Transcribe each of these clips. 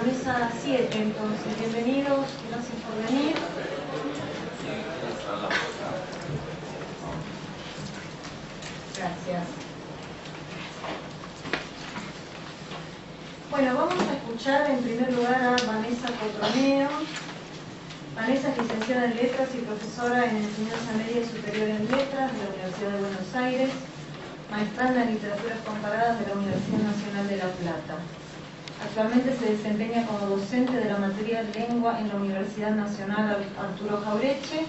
mesa 7, entonces. Bienvenidos, gracias por venir. Gracias. Bueno, vamos a escuchar en primer lugar a Vanessa Cotroneo. Vanessa es licenciada en Letras y profesora en Enseñanza Media y Superior en Letras de la Universidad de Buenos Aires, maestranda en Literaturas Comparadas de la Universidad Nacional de La Plata. Actualmente se desempeña como docente de la materia Lengua en la Universidad Nacional Arturo Jauretche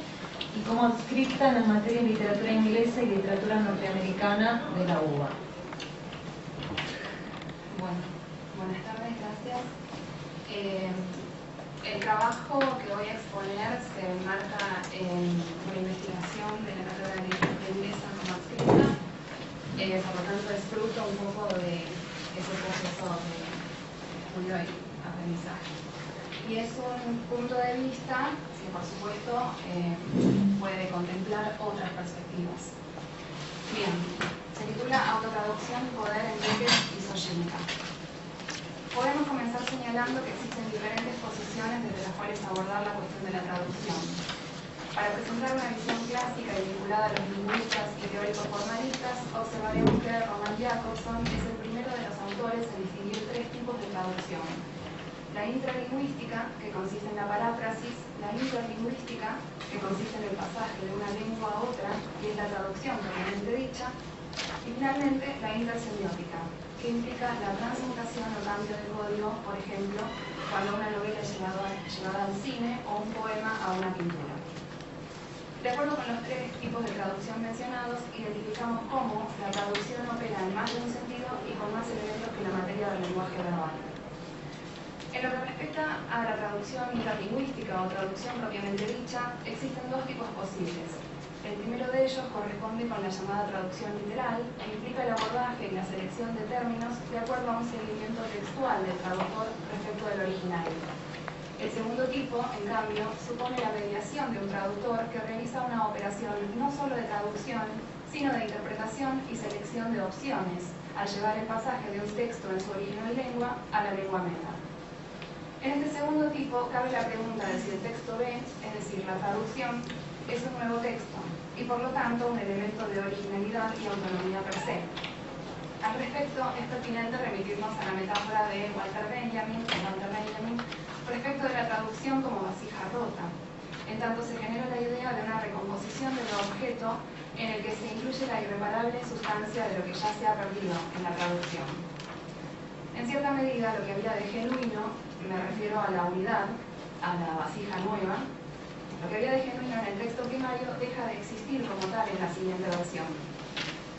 y como adscripta en las materias Literatura Inglesa y Literatura Norteamericana de la UBA. Bueno, buenas tardes, gracias. El trabajo que voy a exponer se enmarca en una investigación de la cátedra de Literatura Inglesa como adscripta, por lo tanto es fruto un poco de ese proceso de estudio y aprendizaje. Y es un punto de vista que, por supuesto, puede contemplar otras perspectivas. Bien, se titula Autotraducción, Poder, Enriquez y Soyinka. Podemos comenzar señalando que existen diferentes posiciones desde las cuales abordar la cuestión de la traducción. Para presentar una visión clásica y vinculada a los lingüistas y teóricos formalistas, observaremos que Roman Jakobson es el primero de los autores en distinguir tres tipos de traducción: la intralingüística, que consiste en la paráfrasis; la interlingüística, que consiste en el pasaje de una lengua a otra y es la traducción propiamente dicha; y finalmente la intersemiótica, que implica la transmutación o cambio de código, por ejemplo, cuando una novela es llevada al cine o un poema a una pintura. De acuerdo con los tres tipos de traducción mencionados, identificamos cómo la traducción opera en más de un sentido y con más elementos que la materia del lenguaje verbal. En lo que respecta a la traducción interlingüística o traducción propiamente dicha, existen dos tipos posibles. El primero de ellos corresponde con la llamada traducción literal, que implica el abordaje y la selección de términos de acuerdo a un seguimiento textual del traductor respecto del original. El segundo tipo, en cambio, supone la mediación de un traductor que realiza una operación no solo de traducción, sino de interpretación y selección de opciones, al llevar el pasaje de un texto en su original lengua a la lengua meta. En este segundo tipo cabe la pregunta de si el texto B, es decir, la traducción, es un nuevo texto y por lo tanto un elemento de originalidad y autonomía per se. Al respecto, es pertinente remitirnos a la metáfora de Walter Benjamin respecto de la traducción como vasija rota, en tanto se genera la idea de una recomposición del objeto en el que se incluye la irreparable sustancia de lo que ya se ha perdido en la traducción. En cierta medida, lo que había de genuino, me refiero a la unidad, a la vasija nueva, lo que había de genuino en el texto primario deja de existir como tal en la siguiente versión.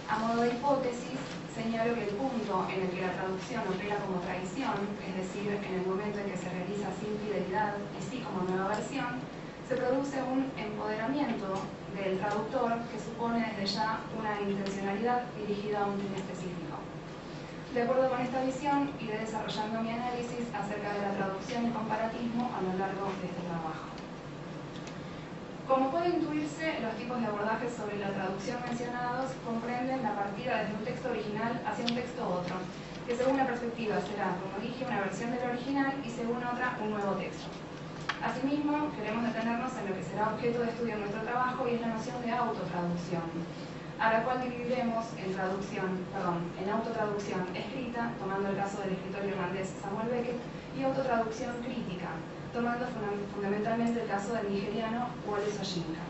A modo de hipótesis, señalo que el punto en el que la traducción opera como traición, es decir, en el momento en que se realiza sin fidelidad y sí como nueva versión, se produce un empoderamiento del traductor que supone desde ya una intencionalidad dirigida a un fin específico. De acuerdo con esta visión, iré desarrollando mi análisis acerca de la traducción y comparatismo a lo largo de este trabajo. Como puede intuirse, los tipos de abordajes sobre la traducción mencionados comprenden la partida desde un texto original hacia un texto otro, que según la perspectiva será, como dije, una versión del original y según otra, un nuevo texto. Asimismo, queremos detenernos en lo que será objeto de estudio en nuestro trabajo y es la noción de autotraducción, a la cual dividiremos en autotraducción escrita, tomando el caso del escritor irlandés Samuel Beckett, y autotraducción crítica, tomando fundamentalmente el caso del nigeriano Wole Soyinka.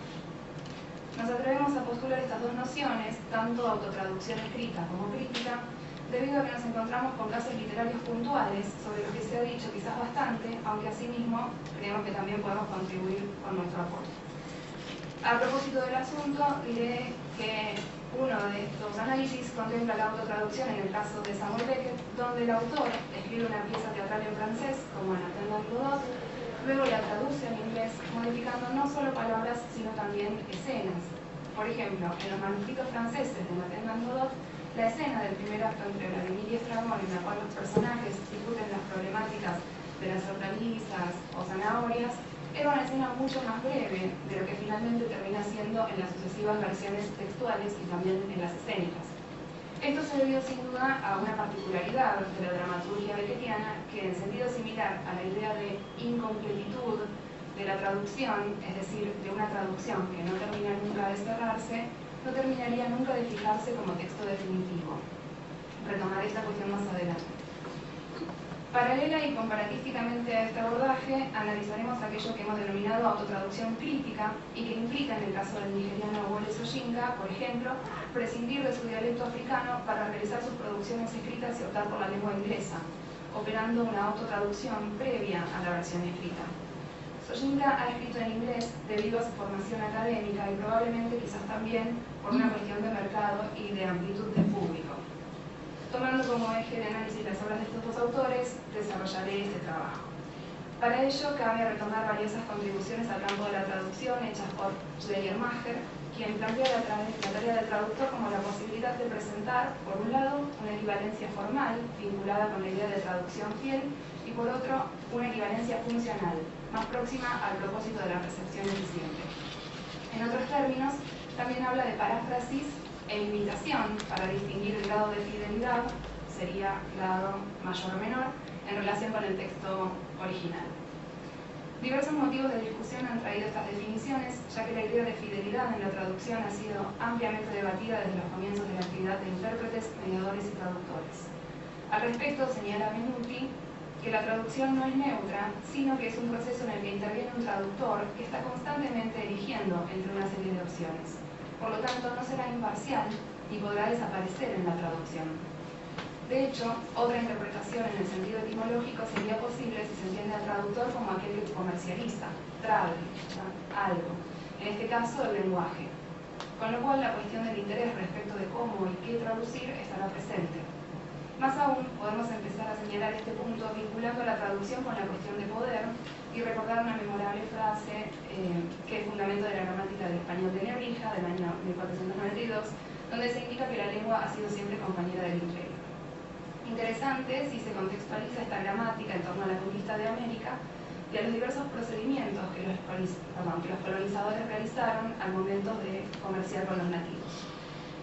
Nos atrevemos a postular estas dos nociones, tanto autotraducción escrita como crítica, debido a que nos encontramos con casos literarios puntuales sobre los que se ha dicho quizás bastante, aunque asimismo creemos que también podemos contribuir con nuestro aporte. A propósito del asunto, diré que uno de estos análisis contempla la autotraducción en el caso de Samuel Beckett, donde el autor escribe una pieza teatral en francés, como en Attendant Godot, luego la traduce en inglés, modificando no solo palabras, sino también escenas. Por ejemplo, en los manuscritos franceses de Attendant Godot, la escena del primer acto entre Vladimir y Estrabón, en la cual los personajes discuten las problemáticas de las hortalizas o zanahorias, era una escena mucho más breve de lo que finalmente termina siendo en las sucesivas versiones textuales y también en las escénicas. Esto se debió sin duda a una particularidad de la dramaturgia beckettiana que, en sentido similar a la idea de incompletitud de la traducción, es decir, de una traducción que no termina nunca de cerrarse, no terminaría nunca de fijarse como texto definitivo. Retomaré esta cuestión más adelante. Paralela y comparatísticamente a este abordaje, analizaremos aquello que hemos denominado autotraducción crítica y que implica, en el caso del nigeriano Wole Soyinka, por ejemplo, prescindir de su dialecto africano para realizar sus producciones escritas y optar por la lengua inglesa, operando una autotraducción previa a la versión escrita. Soyinka ha escrito en inglés debido a su formación académica y probablemente quizás también por una cuestión de mercado y de amplitud de público. Tomando como eje de análisis las obras de estos dos autores, desarrollaré este trabajo. Para ello, cabe retomar valiosas contribuciones al campo de la traducción hechas por Schleiermacher, quien plantea la tarea del traductor como la posibilidad de presentar, por un lado, una equivalencia formal, vinculada con la idea de traducción fiel, y por otro, una equivalencia funcional, más próxima al propósito de la recepción eficiente. En otros términos, también habla de paráfrasis e imitación para distinguir el grado de fidelidad, sería grado mayor o menor, en relación con el texto original. Diversos motivos de discusión han traído estas definiciones, ya que la idea de fidelidad en la traducción ha sido ampliamente debatida desde los comienzos de la actividad de intérpretes, mediadores y traductores. Al respecto, señala Menuti que la traducción no es neutra, sino que es un proceso en el que interviene un traductor que está constantemente eligiendo entre una serie de opciones. Por lo tanto, no será imparcial ni podrá desaparecer en la traducción. De hecho, otra interpretación en el sentido etimológico sería posible si se entiende al traductor como aquel que comercializa, trae, algo, en este caso el lenguaje. Con lo cual, la cuestión del interés respecto de cómo y qué traducir estará presente. Más aún, podemos empezar a señalar este punto vinculando la traducción con la cuestión de poder y recordar una memorable frase que es fundamento de la gramática del español de Nebrija del año 1492, donde se indica que la lengua ha sido siempre compañera del imperio. Interesante si se contextualiza esta gramática en torno a la conquista de América y a los diversos procedimientos que los colonizadores realizaron al momento de comerciar con los nativos.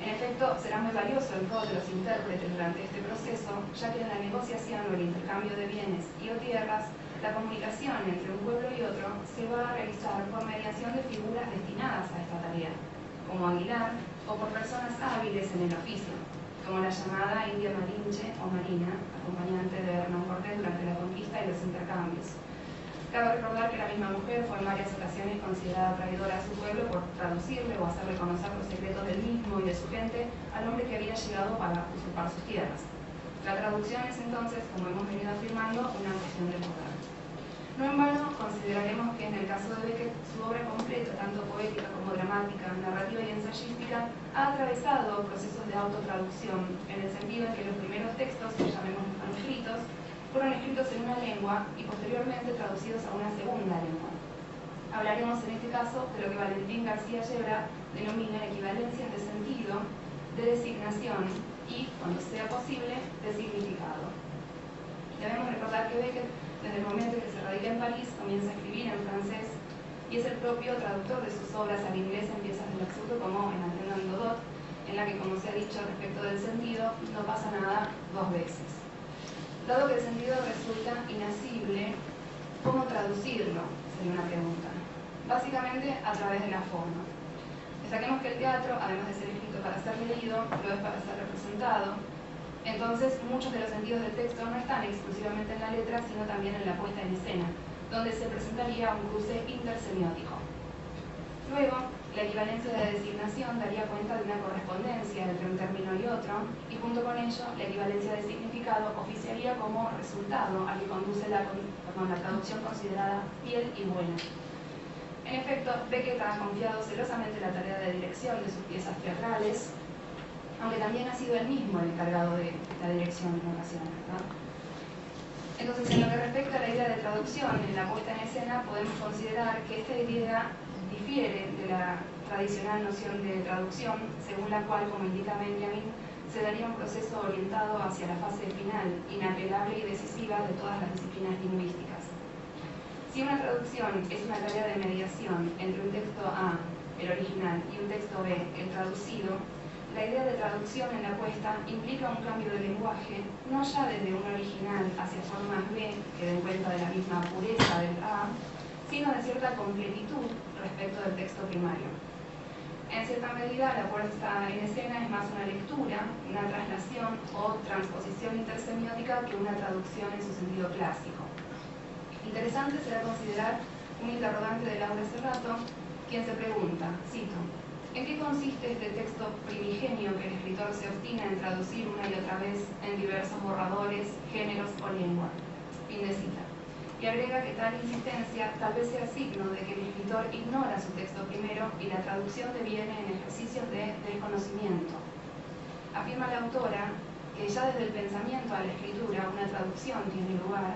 En efecto, será muy valioso el rol de los intérpretes durante este proceso, ya que en la negociación o el intercambio de bienes y o tierras, la comunicación entre un pueblo y otro se va a realizar por mediación de figuras destinadas a esta tarea, como Aguilar, o por personas hábiles en el oficio, como la llamada India Malinche o Marina, acompañante de Hernán Cortés durante la conquista y los intercambios. Cabe recordar que la misma mujer fue en varias ocasiones considerada traidora a su pueblo por traducirle o hacer reconocer los secretos del mismo y de su gente al hombre que había llegado para usurpar sus tierras. La traducción es entonces, como hemos venido afirmando, una cuestión de poder. No en vano consideraremos que en el caso de Beckett, su obra completa, tanto poética como dramática, narrativa y ensayística, ha atravesado procesos de autotraducción, en el sentido en que los primeros textos, que llamemos manuscritos, fueron escritos en una lengua y posteriormente traducidos a una segunda lengua. Hablaremos en este caso de lo que Valentín García Yebra denomina equivalencias de sentido, de designación y, cuando sea posible, de significado. Debemos recordar que Beckett, desde el momento en que se radica en París, comienza a escribir en francés y es el propio traductor de sus obras al inglés en piezas del absurdo como en Antennant Godot, en la que, como se ha dicho respecto del sentido, no pasa nada dos veces. Dado que el sentido resulta inasible, ¿cómo traducirlo? Sería una pregunta. Básicamente a través de la forma. Destaquemos que el teatro, además de ser escrito para ser leído, lo es para ser representado. Entonces, muchos de los sentidos del texto no están exclusivamente en la letra, sino también en la puesta en escena, donde se presentaría un cruce intersemiótico. Luego, la equivalencia de designación daría cuenta de una correspondencia entre un término y otro, y junto con ello, la equivalencia de significado oficiaría como resultado al que conduce la traducción considerada fiel y buena. En efecto, Beckett ha confiado celosamente la tarea de dirección de sus piezas teatrales, aunque también ha sido él mismo el encargado de la dirección en ocasiones, ¿verdad? Entonces, en lo que respecta a la idea de traducción en la puesta en escena, podemos considerar que esta idea difiere de la tradicional noción de traducción, según la cual, como indica Benjamin, se daría un proceso orientado hacia la fase final, inapelable y decisiva de todas las disciplinas lingüísticas. Si una traducción es una tarea de mediación entre un texto A, el original, y un texto B, el traducido, la idea de traducción en la apuesta implica un cambio de lenguaje, no ya desde un original hacia formas B, que den cuenta de la misma pureza del A, sino de cierta completitud respecto del texto primario. En cierta medida, la puesta en escena es más una lectura, una traslación o transposición intersemiótica que una traducción en su sentido clásico. Interesante será considerar un interrogante de Laura Serrato, quien se pregunta, cito, ¿en qué consiste este texto primigenio que el escritor se obstina en traducir una y otra vez en diversos borradores, géneros o lengua? Fin de cita. Y agrega que tal insistencia tal vez sea signo de que el escritor ignora su texto primero y la traducción deviene en ejercicios de desconocimiento. Afirma la autora que ya desde el pensamiento a la escritura una traducción tiene lugar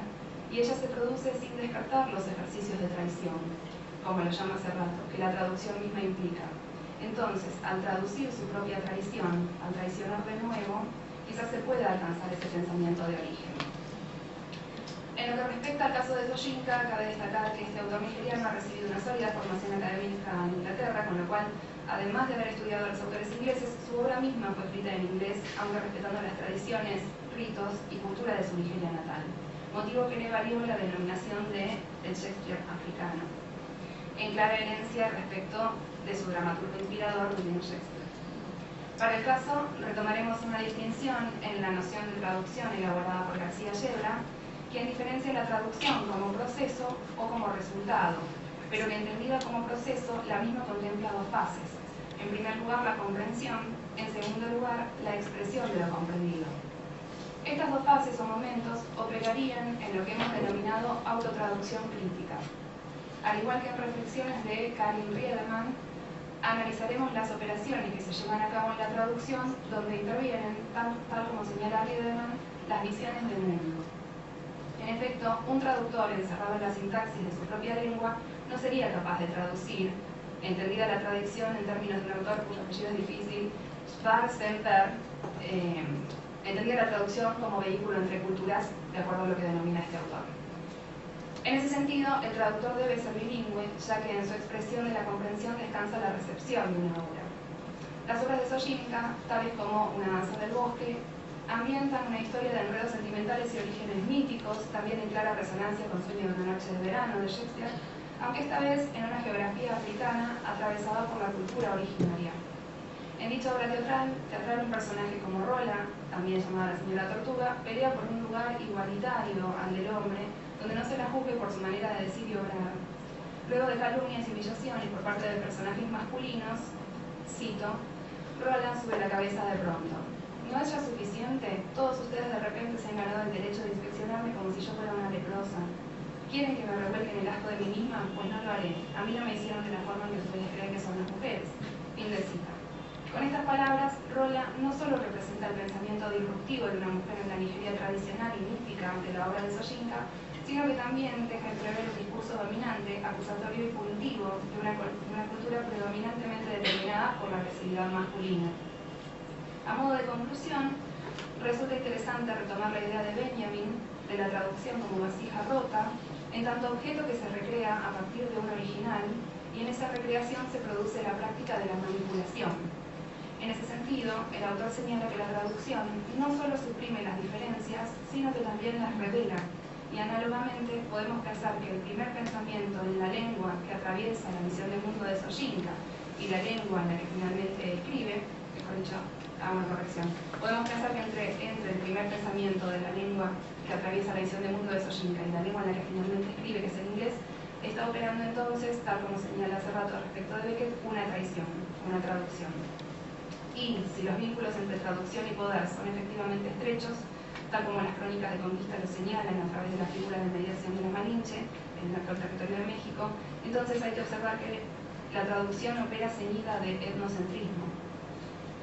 y ella se produce sin descartar los ejercicios de traición, como lo llama Serrato, que la traducción misma implica. Entonces, al traducir su propia traición, al traicionar de nuevo, quizás se pueda alcanzar ese pensamiento de origen. En lo que respecta al caso de Soyinka, cabe destacar que este autor nigeriano ha recibido una sólida formación académica en Inglaterra, con lo cual, además de haber estudiado a los autores ingleses, su obra misma fue escrita en inglés, aunque respetando las tradiciones, ritos y cultura de su Nigeria natal, motivo que le valió la denominación de el Shakespeare africano, en clara herencia respecto de su dramaturgo inspirador, William Shakespeare. Para el caso, retomaremos una distinción en la noción de traducción elaborada por García Yebra, quien diferencia la traducción como proceso o como resultado, pero que entendida como proceso, la misma contempla dos fases. En primer lugar, la comprensión, en segundo lugar, la expresión de lo comprendido. Estas dos fases o momentos operarían en lo que hemos denominado autotraducción crítica. Al igual que en reflexiones de Karin Riedemann, analizaremos las operaciones que se llevan a cabo en la traducción, donde intervienen, tal como señala Riedemann, las visiones del mundo. En efecto, un traductor encerrado en la sintaxis de su propia lengua no sería capaz de traducir, entendida la traducción en términos de un autor cuyo apellido es difícil, Schwarzenberg, entendida la traducción como vehículo entre culturas, de acuerdo a lo que denomina este autor. En ese sentido, el traductor debe ser bilingüe, ya que en su expresión de la comprensión descansa la recepción de una obra. Las obras de Soyinka, tales como Una danza del bosque, ambientan una historia de enredos sentimentales y orígenes míticos, también en clara resonancia con Sueño de una noche de verano de Shakespeare, aunque esta vez en una geografía africana atravesada por la cultura originaria. En dicha obra teatral, un personaje como Rola, también llamada la señora Tortuga, pelea por un lugar igualitario al del hombre, donde no se la juzgue por su manera de decir y obrar. Luego de calumnias y humillaciones por parte de personajes masculinos, cito, Rola sube la cabeza de pronto. ¿No es ya suficiente? Todos ustedes de repente se han ganado el derecho de inspeccionarme como si yo fuera una leprosa. ¿Quieren que me revuelquen el asco de mí misma? Pues no lo haré. A mí no me hicieron de la forma en que ustedes creen que son las mujeres. Fin de cita. Con estas palabras, Rola no solo representa el pensamiento disruptivo de una mujer en la Nigeria tradicional y mística de la obra de Soyinka, sino que también deja entrever el discurso dominante, acusatorio y punitivo de una cultura predominantemente determinada por la agresividad masculina. A modo de conclusión, resulta interesante retomar la idea de Benjamin de la traducción como vasija rota, en tanto objeto que se recrea a partir de un original, y en esa recreación se produce la práctica de la manipulación. En ese sentido, el autor señala que la traducción no solo suprime las diferencias, sino que también las revela, y análogamente podemos pensar que el primer pensamiento en la lengua que atraviesa la visión del mundo de Soyinka y la lengua en la que finalmente escribe, mejor dicho, una corrección. Podemos pensar que entre el primer pensamiento de la lengua que atraviesa la visión del mundo de Soyinka y la lengua en la que finalmente escribe, que es el inglés, está operando entonces, tal como señala hace rato respecto de Beckett, una traición, una traducción. Y si los vínculos entre traducción y poder son efectivamente estrechos, tal como las crónicas de conquista lo señalan a través de la figura de mediación de la Malinche en el actual territorio de México, entonces hay que observar que la traducción opera ceñida de etnocentrismo.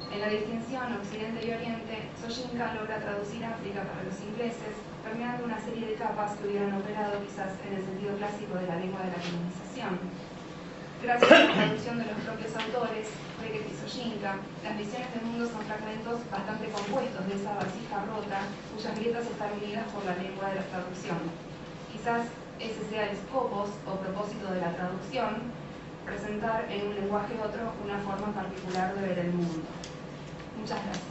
En la distinción Occidente y Oriente, Soyinka logra traducir África para los ingleses, terminando una serie de capas que hubieran operado quizás en el sentido clásico de la lengua de la colonización. Gracias a la traducción de los propios autores, Beckett y Soyinka, las visiones del mundo son fragmentos bastante compuestos de esa vasija rota, cuyas grietas están unidas por la lengua de la traducción. Quizás ese sea el scopus o propósito de la traducción, presentar en un lenguaje u otro una forma particular de ver el mundo. Muchas gracias.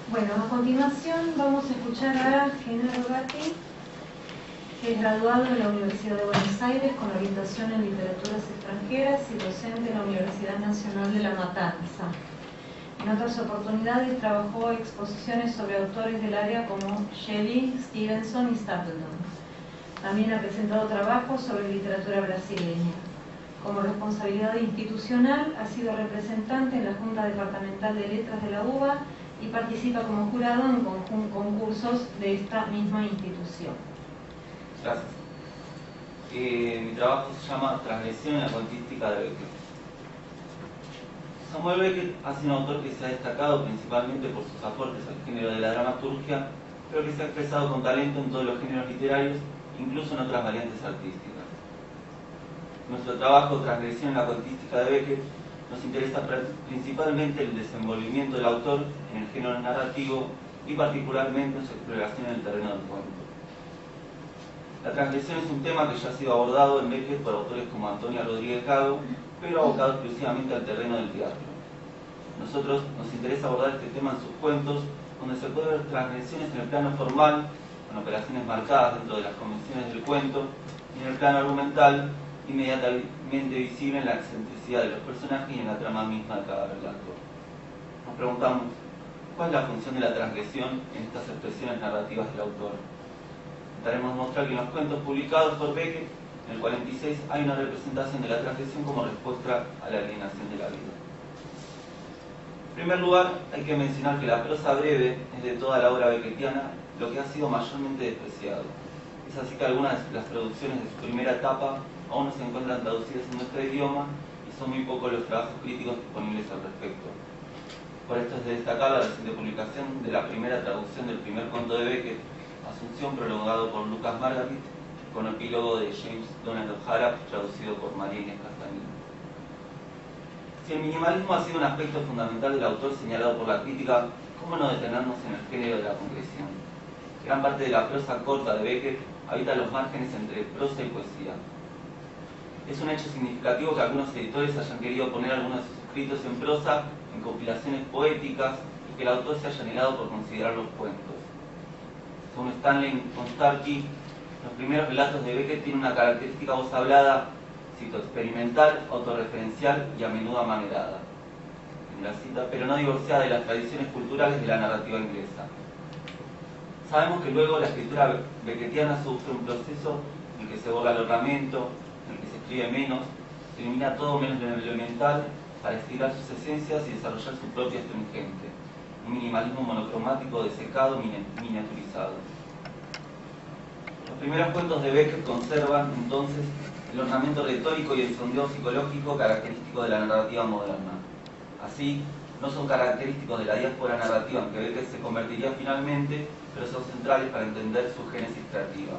Bueno, a continuación vamos a escuchar a Genaro Gatti, que es graduado en la Universidad de Buenos Aires con orientación en literaturas extranjeras y docente en la Universidad Nacional de La Matanza. En otras oportunidades trabajó exposiciones sobre autores del área como Shelley, Stevenson y Stapleton. También ha presentado trabajos sobre literatura brasileña. Como responsabilidad institucional ha sido representante en la Junta Departamental de Letras de la UBA y participa como jurado en concursos de esta misma institución. Gracias. Mi trabajo se llama Transgresión en la cuentística de Beckett. Samuel Beckett ha sido un autor que se ha destacado principalmente por sus aportes al género de la dramaturgia, pero que se ha expresado con talento en todos los géneros literarios, incluso en otras variantes artísticas. Nuestro trabajo Transgresión en la cuentística de Beckett nos interesa principalmente el desenvolvimiento del autor en el género narrativo y particularmente en su exploración en el terreno del cuento. La transgresión es un tema que ya ha sido abordado en Beckett por autores como Antonia Rodríguez Gago, pero abocado exclusivamente al terreno del teatro. Nosotros nos interesa abordar este tema en sus cuentos, donde se puede ver transgresiones en el plano formal, con operaciones marcadas dentro de las convenciones del cuento, y en el plano argumental, inmediatamente visible en la excentricidad de los personajes y en la trama misma de cada relato. Nos preguntamos, ¿cuál es la función de la transgresión en estas expresiones narrativas del autor? Intentaremos mostrar que en los cuentos publicados por Beckett, en el 46, hay una representación de la transgresión como respuesta a la alienación de la vida. En primer lugar, hay que mencionar que la prosa breve es de toda la obra beckettiana lo que ha sido mayormente despreciado. Es así que algunas de las producciones de su primera etapa aún no se encuentran traducidas en nuestro idioma y son muy pocos los trabajos críticos disponibles al respecto. Por esto es de destacar la reciente publicación de la primera traducción del primer cuento de Beckett, Asunción, prolongado por Lucas Margarit, con epílogo de James Donald O'Hara, traducido por María Inés Castañeda. Si el minimalismo ha sido un aspecto fundamental del autor señalado por la crítica, ¿cómo no detenernos en el género de la concreción? Gran parte de la prosa corta de Beckett habita los márgenes entre prosa y poesía. Es un hecho significativo que algunos editores hayan querido poner algunos de sus escritos en prosa en compilaciones poéticas y que el autor se haya negado por considerar los cuentos. Según Stanley Konstarki, los primeros relatos de Beckett tienen una característica voz hablada, cito, experimental, autorreferencial y a menudo amanerada, en la cita, pero no divorciada de las tradiciones culturales de la narrativa inglesa. Sabemos que luego la escritura beckettiana sufre un proceso en el que se borra el ornamento, en el que se escribe menos, se elimina todo menos lo elemental para estirar sus esencias y desarrollar su propia astringente, un minimalismo monocromático desecado, miniaturizado. Los primeros cuentos de Beckett conservan entonces el ornamento retórico y el sondeo psicológico característico de la narrativa moderna. Así, no son característicos de la diáspora narrativa en que Beckett se convertiría finalmente, pero son centrales para entender su génesis creativa.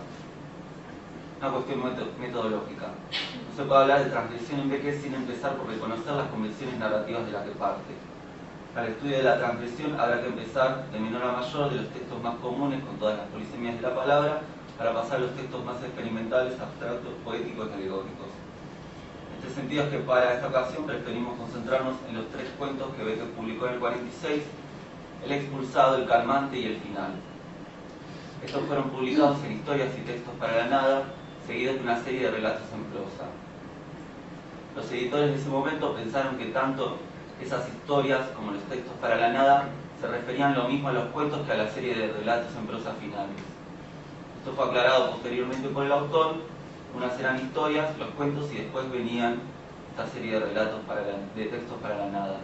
Una cuestión metodológica. No se puede hablar de transgresión en Beckett sin empezar por reconocer las convenciones narrativas de las que parte. Para el estudio de la transgresión habrá que empezar de menor a mayor, de los textos más comunes con todas las polisemías de la palabra, para pasar a los textos más experimentales, abstractos, poéticos y alegóricos. En este sentido es que para esta ocasión preferimos concentrarnos en los tres cuentos que Beckett publicó en el 46, El expulsado, El calmante y El final. Estos fueron publicados en Historias y textos para la nada, seguidos de una serie de relatos en prosa. Los editores de ese momento pensaron que tanto esas historias como los textos para la nada se referían lo mismo a los cuentos que a la serie de relatos en prosa finales. Esto fue aclarado posteriormente por el autor. Unas eran historias, los cuentos, y después venían esta serie de relatos de textos para la nada.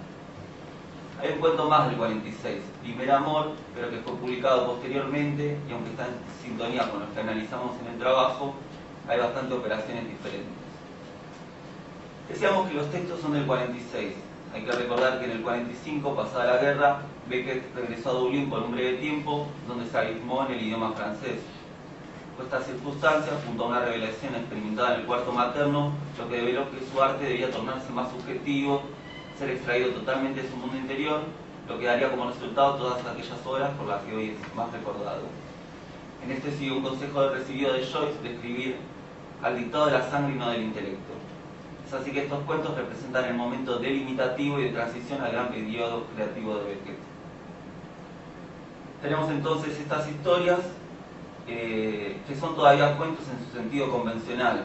Hay un cuento más del 46, Primer Amor, pero que fue publicado posteriormente, y aunque está en sintonía con los que analizamos en el trabajo, hay bastantes operaciones diferentes. Decíamos que los textos son del 46. Hay que recordar que en el 45, pasada la guerra, Beckett regresó a Dublín por un breve tiempo, donde se abismó en el idioma francés. Por estas circunstancias, junto a una revelación experimentada en el cuarto materno, lo que develó que su arte debía tornarse más subjetivo, ser extraído totalmente de su mundo interior, lo que daría como resultado todas aquellas obras por las que hoy es más recordado. En este sigue un consejo recibido de Joyce de escribir al dictado de la sangre y no del intelecto. Es así que estos cuentos representan el momento delimitativo y de transición al gran periodo creativo de Beckett. Tenemos entonces estas historias que son todavía cuentos en su sentido convencional.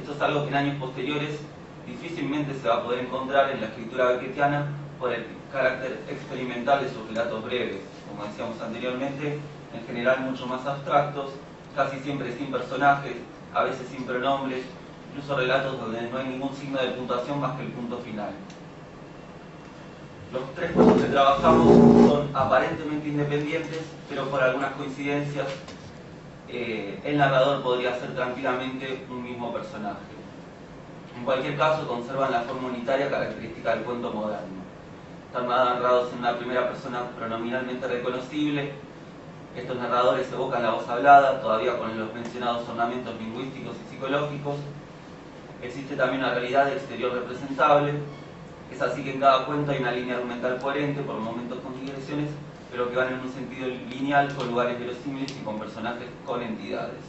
Esto es algo que en años posteriores difícilmente se va a poder encontrar en la escritura beckettiana por el carácter experimental de sus relatos breves, como decíamos anteriormente, en general mucho más abstractos, casi siempre sin personajes, a veces sin pronombres, incluso relatos donde no hay ningún signo de puntuación más que el punto final. Los tres cuentos que trabajamos son aparentemente independientes, pero por algunas coincidencias el narrador podría ser tranquilamente un mismo personaje. En cualquier caso, conservan la forma unitaria característica del cuento moderno. Están narrados en una primera persona pronominalmente reconocible. Estos narradores evocan la voz hablada, todavía con los mencionados ornamentos lingüísticos y psicológicos. Existe también una realidad exterior representable. Es así que en cada cuento hay una línea argumental coherente, por momentos con digresiones, pero que van en un sentido lineal, con lugares verosímiles y con personajes con entidades.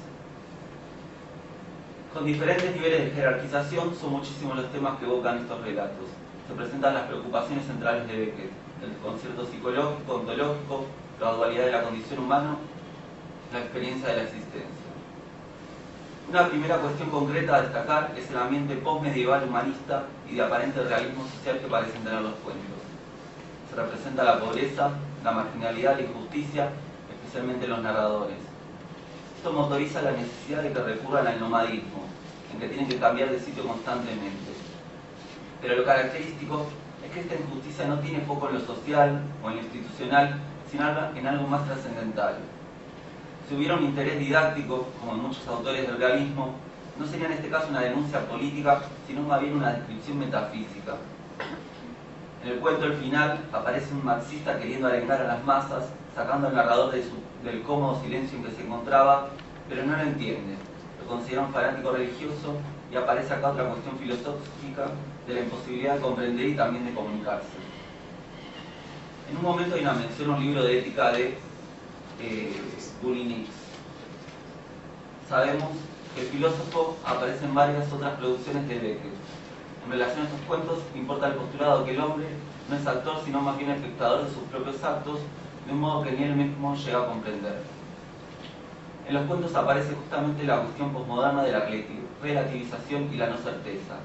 Con diferentes niveles de jerarquización, son muchísimos los temas que evocan estos relatos. Se presentan las preocupaciones centrales de Beckett, el concierto psicológico, ontológico, la dualidad de la condición humana, la experiencia de la existencia. Una primera cuestión concreta a destacar es el ambiente postmedieval humanista y de aparente realismo social que parecen tener los cuentos. Se representa la pobreza, la marginalidad, la injusticia, especialmente en los narradores. Esto motoriza la necesidad de que recurran al nomadismo, en que tienen que cambiar de sitio constantemente. Pero lo característico es que esta injusticia no tiene foco en lo social o en lo institucional, sino en algo más trascendental. Si hubiera un interés didáctico, como en muchos autores del realismo, no sería en este caso una denuncia política, sino más bien una descripción metafísica. En el cuento, al final, aparece un marxista queriendo arengar a las masas, sacando al narrador del cómodo silencio en que se encontraba, pero no lo entiende. Lo considera un fanático religioso y aparece acá otra cuestión filosófica de la imposibilidad de comprender y también de comunicarse. En un momento hay una mención a un libro de ética de Bully-Nix. Sabemos que el filósofo aparece en varias otras producciones de Beckett. En relación a estos cuentos, importa el postulado que el hombre no es actor, sino más bien espectador de sus propios actos, de un modo que ni él mismo llega a comprender. En los cuentos aparece justamente la cuestión posmoderna de la relativización y la no certeza.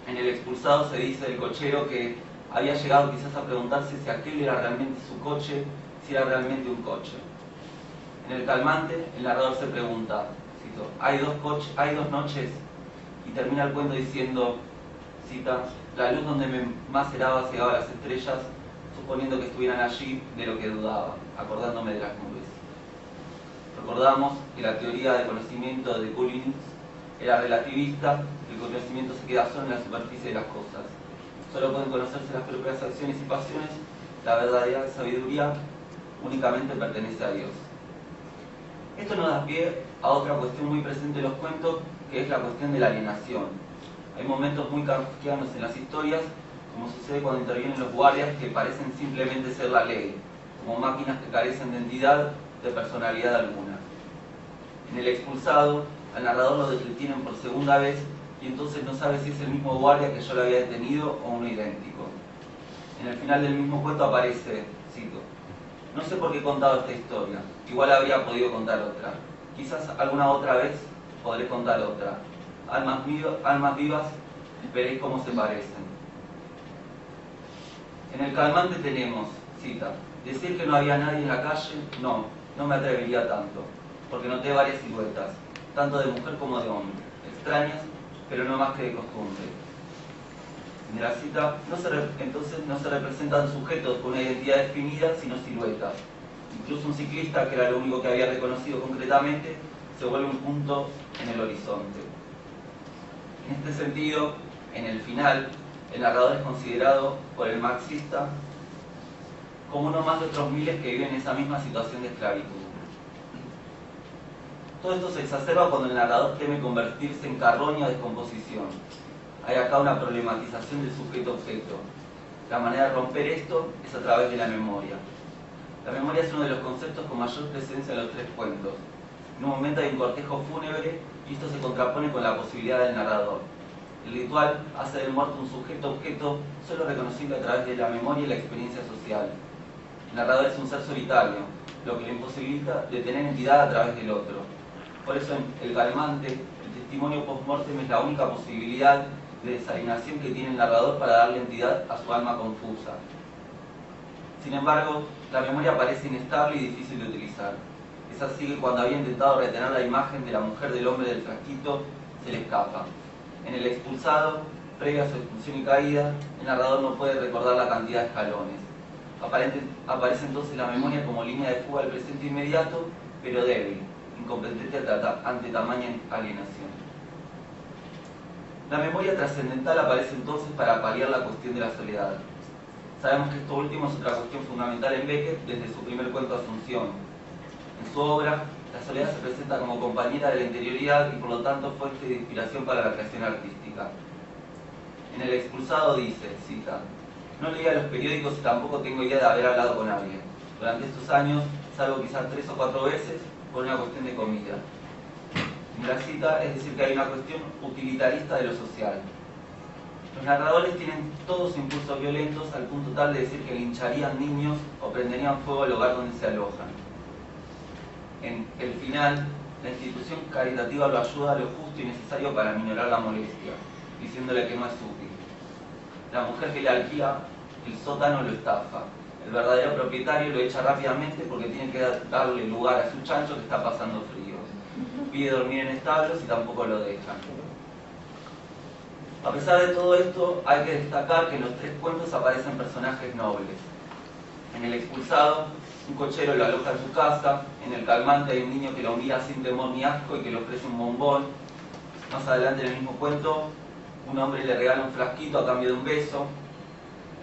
En El expulsado se dice del cochero que había llegado quizás a preguntarse si aquel era realmente su coche, si era realmente un coche. En El calmante, el narrador se pregunta, cito, ¿hay dos noches? Y termina el cuento diciendo, cita, la luz donde me maceraba cegaba las estrellas, suponiendo que estuvieran allí, de lo que dudaba, acordándome de las nubes. Recordamos que la teoría de conocimiento de Bully-Nix era relativista, el conocimiento se queda solo en la superficie de las cosas. Solo pueden conocerse las propias acciones y pasiones, la verdadera sabiduría únicamente pertenece a Dios. Esto nos da pie a otra cuestión muy presente en los cuentos, que es la cuestión de la alienación. Hay momentos muy kafkianos en las historias, como sucede cuando intervienen los guardias que parecen simplemente ser la ley, como máquinas que carecen de entidad, de personalidad alguna. En El expulsado, al narrador lo detienen por segunda vez y entonces no sabe si es el mismo guardia que yo lo había detenido o uno idéntico. En el final del mismo cuento aparece, cito, no sé por qué he contado esta historia, igual habría podido contar otra. Quizás alguna otra vez podré contar otra. Almas vivas, veréis cómo se parecen. En El calmante tenemos, cita, decir que no había nadie en la calle, no me atrevería tanto, porque noté varias siluetas, tanto de mujer como de hombre, extrañas, pero no más que de costumbre. En la cita, entonces no se representan sujetos con una identidad definida, sino siluetas. Incluso un ciclista, que era lo único que había reconocido concretamente, se vuelve un punto en el horizonte. En este sentido, en el final, el narrador es considerado por el marxista como uno más de otros miles que viven en esa misma situación de esclavitud. Todo esto se exacerba cuando el narrador teme convertirse en carroña o descomposición. Hay acá una problematización del sujeto-objeto. La manera de romper esto es a través de la memoria. La memoria es uno de los conceptos con mayor presencia en los tres cuentos. En un momento hay un cortejo fúnebre y esto se contrapone con la posibilidad del narrador. El ritual hace del muerto un sujeto-objeto solo reconocible a través de la memoria y la experiencia social. El narrador es un ser solitario, lo que le imposibilita de tener entidad a través del otro. Por eso en el calmante, el testimonio post-mortem es la única posibilidad de desalienación que tiene el narrador para darle entidad a su alma confusa. Sin embargo, la memoria parece inestable y difícil de utilizar. Es así que cuando había intentado retener la imagen de la mujer del hombre del frasquito, se le escapa. En el expulsado, previo a su expulsión y caída, el narrador no puede recordar la cantidad de escalones. Aparece entonces la memoria como línea de fuga al presente inmediato, pero débil, incompetente ante tamaña alienación. La memoria trascendental aparece entonces para paliar la cuestión de la soledad. Sabemos que esto último es otra cuestión fundamental en Beckett desde su primer cuento Asunción. En su obra, la soledad se presenta como compañera de la interioridad y por lo tanto fuente de inspiración para la creación artística. En El expulsado dice, cita, no leía los periódicos y tampoco tengo idea de haber hablado con alguien. Durante estos años, salvo quizás 3 o 4 veces, por una cuestión de comida. En la cita es decir que hay una cuestión utilitarista de lo social. Los narradores tienen todos impulsos violentos al punto tal de decir que lincharían niños o prenderían fuego al lugar donde se alojan. En el final, la institución caritativa lo ayuda a lo justo y necesario para minorar la molestia, diciéndole que no es útil. La mujer que le alquila el sótano lo estafa. El verdadero propietario lo echa rápidamente porque tiene que darle lugar a su chancho que está pasando frío. Pide dormir en establos y tampoco lo dejan. A pesar de todo esto, hay que destacar que en los 3 cuentos aparecen personajes nobles. En El expulsado, un cochero lo aloja en su casa. En El calmante hay un niño que lo mira sin temor ni asco y que le ofrece un bombón. Más adelante en el mismo cuento, un hombre le regala un frasquito a cambio de un beso.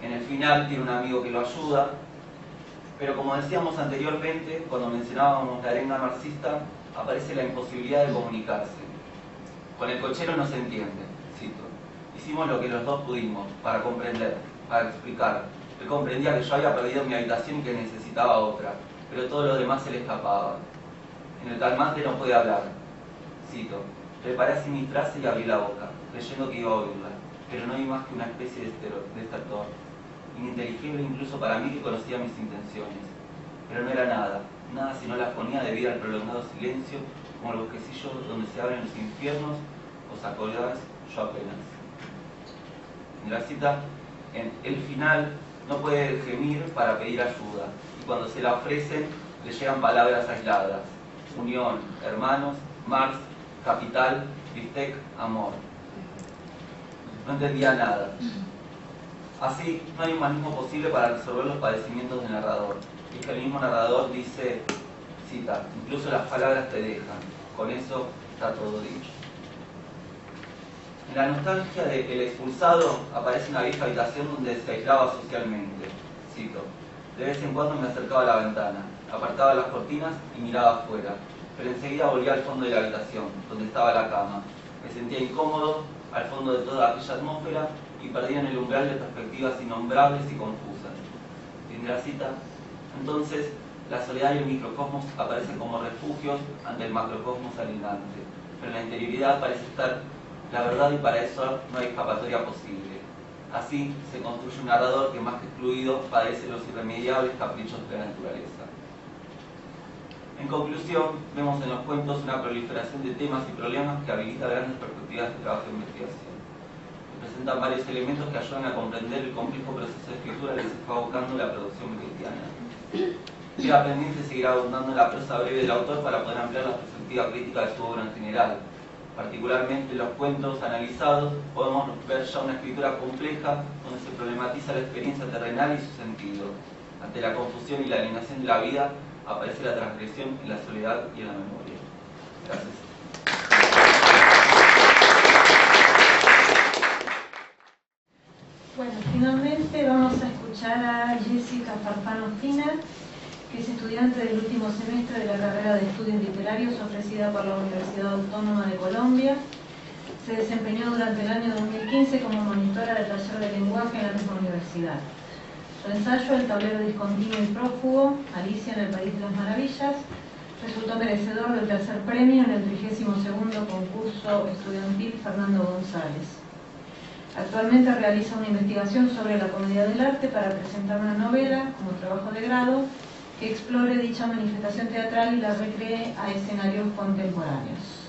En el final tiene un amigo que lo ayuda. Pero como decíamos anteriormente, cuando mencionábamos la arenga marxista, aparece la imposibilidad de comunicarse. Con el cochero no se entiende, cito. Hicimos lo que los dos pudimos, para comprender, para explicar. Él comprendía que yo había perdido mi habitación y que necesitaba otra, pero todo lo demás se le escapaba. En El calmante no puede hablar, cito. Preparé así mi frase y abrí la boca, creyendo que iba a oírla, pero no hay más que una especie de estertor, ininteligible incluso para mí que conocía mis intenciones. Pero no era nada, nada sino la afonía debido al prolongado silencio, como los bosquecillos donde se abren los infiernos. ¿Os acordáis? Yo apenas. En la cita, en el final, no puede gemir para pedir ayuda, y cuando se la ofrecen, le llegan palabras aisladas: unión, hermanos, Marx, capital, bistec, amor. No entendía nada. Así, no hay humanismo posible para resolver los padecimientos del narrador. Y es que el mismo narrador dice, cita, incluso las palabras te dejan. Con eso está todo dicho. En la nostalgia de El expulsado aparece una vieja habitación donde se aislaba socialmente. Cito, de vez en cuando me acercaba a la ventana, apartaba las cortinas y miraba afuera, pero enseguida volvía al fondo de la habitación, donde estaba la cama. Me sentía incómodo al fondo de toda aquella atmósfera y perdía en el umbral de perspectivas innombrables y confusas. Fin de la cita. Entonces, la soledad y el microcosmos aparecen como refugios ante el macrocosmos alienante, pero en la interioridad parece estar la verdad y para eso no hay escapatoria posible. Así se construye un narrador que más que excluido padece los irremediables caprichos de la naturaleza. En conclusión, vemos en los cuentos una proliferación de temas y problemas que habilita grandes perspectivas de trabajo e investigación. Presentan varios elementos que ayudan a comprender el complejo proceso de escritura que se fue abocando la producción beckettiana. Queda pendiente seguir abundando en la prosa breve del autor para poder ampliar la perspectiva crítica de su obra en general. Particularmente en los cuentos analizados podemos ver ya una escritura compleja donde se problematiza la experiencia terrenal y su sentido. Ante la confusión y la alienación de la vida aparece la transgresión en la soledad y en la memoria. Gracias. Bueno, finalmente vamos a escuchar a Jessica Farfano Fina, que es estudiante del último semestre de la carrera de Estudios Literarios ofrecida por la Universidad Autónoma de Colombia. Se desempeñó durante el año 2015 como monitora del taller de lenguaje en la misma universidad. Su ensayo, El tablero discontinuo y prófugo, Alicia en el País de las Maravillas, Resultó merecedor del tercer premio en el 32º concurso estudiantil Fernando González. Actualmente realiza una investigación sobre la comedia del arte para presentar una novela como trabajo de grado que explore dicha manifestación teatral y la recree a escenarios contemporáneos.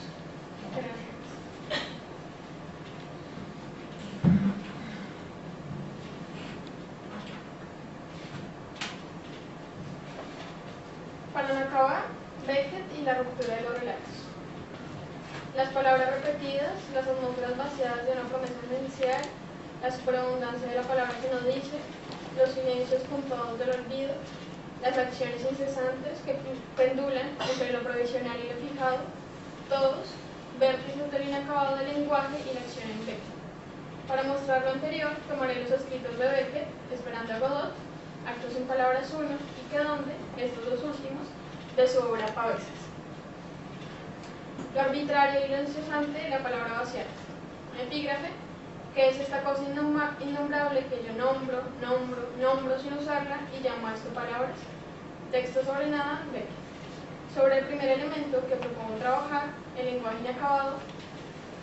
Para no acabar, Beckett y la ruptura de los relatos. Las palabras repetidas, las atmósferas vaciadas de una promesa esencial, la superabundancia de la palabra que no dice, los silencios puntuados del olvido, las acciones incesantes que pendulan entre lo provisional y lo fijado, todos vértices del inacabado del lenguaje y la acción en Beckett. Para mostrar lo anterior, tomaré los escritos de Beckett, Esperando a Godot, Actos sin Palabras 1 y Que Dónde, estos dos últimos, de su obra Pavesas. Lo arbitrario y lo incesante de la palabra vaciada. Un epígrafe, que es esta cosa innombrable que yo nombro sin usarla y llamo a esto palabras. Texto sobre nada, Beckett. Sobre el primer elemento que propongo trabajar, el lenguaje inacabado,